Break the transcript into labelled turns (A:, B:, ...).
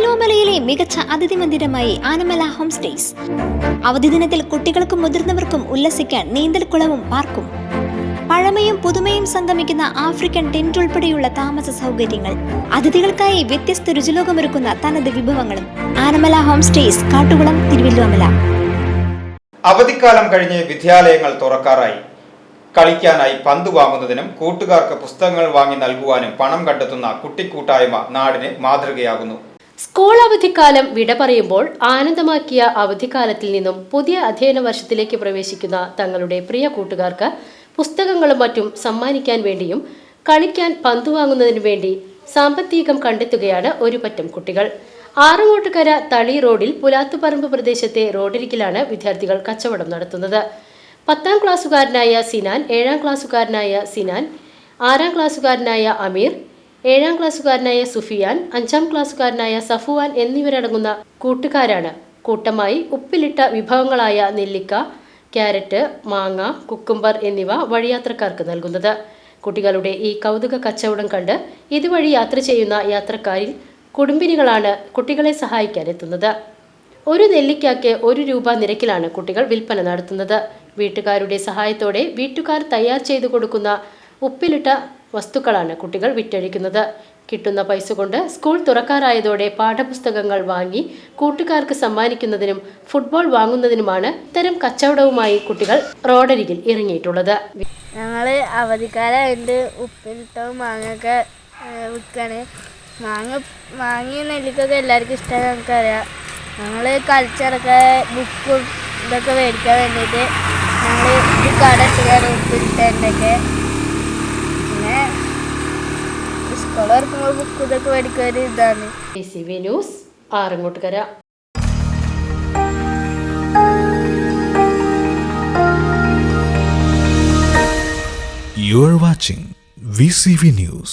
A: തിരുവല്ലോമലയിലെ മികച്ച അതിഥി മന്ദിരമായി Anamala home stays. അവധി ദിനത്തിൽ കുട്ടികൾക്കും മുതിർന്നവർക്കും ഉല്ലസിക്കാൻ നീന്തൽക്കുളവും പാർക്കും. പഴമയും പുതുമയും സംഗമിക്കുന്ന ആഫ്രിക്കൻ ടെന്റ് ഉൾപ്പെടെയുള്ള താമസ സൗകര്യങ്ങൾ, അതിഥികൾക്കായി വ്യത്യസ്ത രുചിലോകമൊരുക്കുന്ന തനത് വിഭവങ്ങളും. Anamala home stays, Kattukulam, Thiruvallomala.
B: അവധിക്കാലം കഴിഞ്ഞ് വിദ്യാലയങ്ങൾ തുറക്കാറായി. കളിക്കാനായി പന്ത് വാങ്ങുന്നതിനും കൂട്ടുകാർക്ക് പുസ്തകങ്ങൾ വാങ്ങി നൽകുവാനും പണം കണ്ടെത്തുന്ന കുട്ടിക്കൂട്ടായ്മ നാടിന് മാതൃകയാകുന്നു.
C: സ്കൂൾ അവധിക്കാലം വിട പറയുമ്പോൾ ആനന്ദമാക്കിയ അവധിക്കാലത്തിൽ നിന്നും പുതിയ അധ്യയന വർഷത്തിലേക്ക് പ്രവേശിക്കുന്ന തങ്ങളുടെ പ്രിയ കൂട്ടുകാർക്ക് പുസ്തകങ്ങളും മറ്റും സമ്മാനിക്കാൻ വേണ്ടിയും കളിക്കാൻ പന്ത് വാങ്ങുന്നതിനു വേണ്ടി സാമ്പത്തികം കണ്ടെത്തുകയാണ് ഒരു പറ്റം കുട്ടികൾ. ആറങ്ങോട്ടുകര തളി റോഡിൽ പുലാത്തുപറമ്പ് പ്രദേശത്തെ റോഡരികിലാണ് വിദ്യാർത്ഥികൾ കച്ചവടം നടത്തുന്നത്. 10ാം ക്ലാസ്സുകാരനായ സിനാൻ, 7ാം ക്ലാസ്സുകാരനായ സിനാൻ, 6ാം ക്ലാസ്സുകാരനായ അമീർ, 7ാം ക്ലാസ്സുകാരനായ സുഫിയാൻ, 5ാം ക്ലാസ്സുകാരനായ സഫുവാൻ എന്നിവരടങ്ങുന്ന കൂട്ടുകാരാണ് കൂട്ടമായി ഉപ്പിലിട്ട വിഭവങ്ങളായ നെല്ലിക്ക, ക്യാരറ്റ്, മാങ്ങ, കുക്കുംബർ എന്നിവ വഴിയാത്രക്കാർക്ക് നൽകുന്നത്. കുട്ടികളുടെ ഈ കൗതുക കച്ചവടം കണ്ട് ഇതുവഴി യാത്ര ചെയ്യുന്ന യാത്രക്കാരിൽ കുടുംബിനികളാണ് കുട്ടികളെ സഹായിക്കാൻ എത്തുന്നത്. ഒരു നെല്ലിക്കയ്ക്ക് 1 രൂപ നിരക്കിലാണ് കുട്ടികൾ വിൽപ്പന നടത്തുന്നത്. വീട്ടുകാരുടെ സഹായത്തോടെ വീട്ടുകാർ തയ്യാർ ചെയ്തു കൊടുക്കുന്ന ഉപ്പിലിട്ട വസ്തുക്കളാണ് കുട്ടികൾ വിറ്റഴിക്കുന്നത്. കിട്ടുന്ന പൈസ കൊണ്ട് സ്കൂൾ തുറക്കാറായതോടെ പാഠപുസ്തകങ്ങൾ വാങ്ങി കൂട്ടുകാർക്ക് സമ്മാനിക്കുന്നതിനും ഫുട്ബോൾ വാങ്ങുന്നതിനുമാണ് ഇത്തരം കച്ചവടവുമായി കുട്ടികൾ റോഡരികിൽ ഇറങ്ങിയിട്ടുള്ളത്.
D: ഞങ്ങൾ അവധിക്കാലമായിട്ട് ഉപ്പിലിട്ടവും മാങ്ങയൊക്കെ വിൽക്കണേ. മാങ്ങയും നെല്ലിക്കൊക്കെ എല്ലാവർക്കും ഇഷ്ടമാണ്, ഞങ്ങൾക്കറിയാം. ഞങ്ങൾ കളിച്ചിറക്കാൻ ബുക്കും ഇതൊക്കെ മേടിക്കാൻ വേണ്ടിയിട്ട് ഞങ്ങൾ ഇത് കട ഇട്ടുകയാണ് ഉപ്പിലിട്ടതിൻ്റെയൊക്കെ. പിന്നെ സ്കൂൾ തുറക്കുമ്പോൾ ബുക്ക് ഇതൊക്കെ മേടിക്കാൻ ഒരു ഇതാണ്.
C: ACV news, Arangottukara.
E: You are watching VCV News.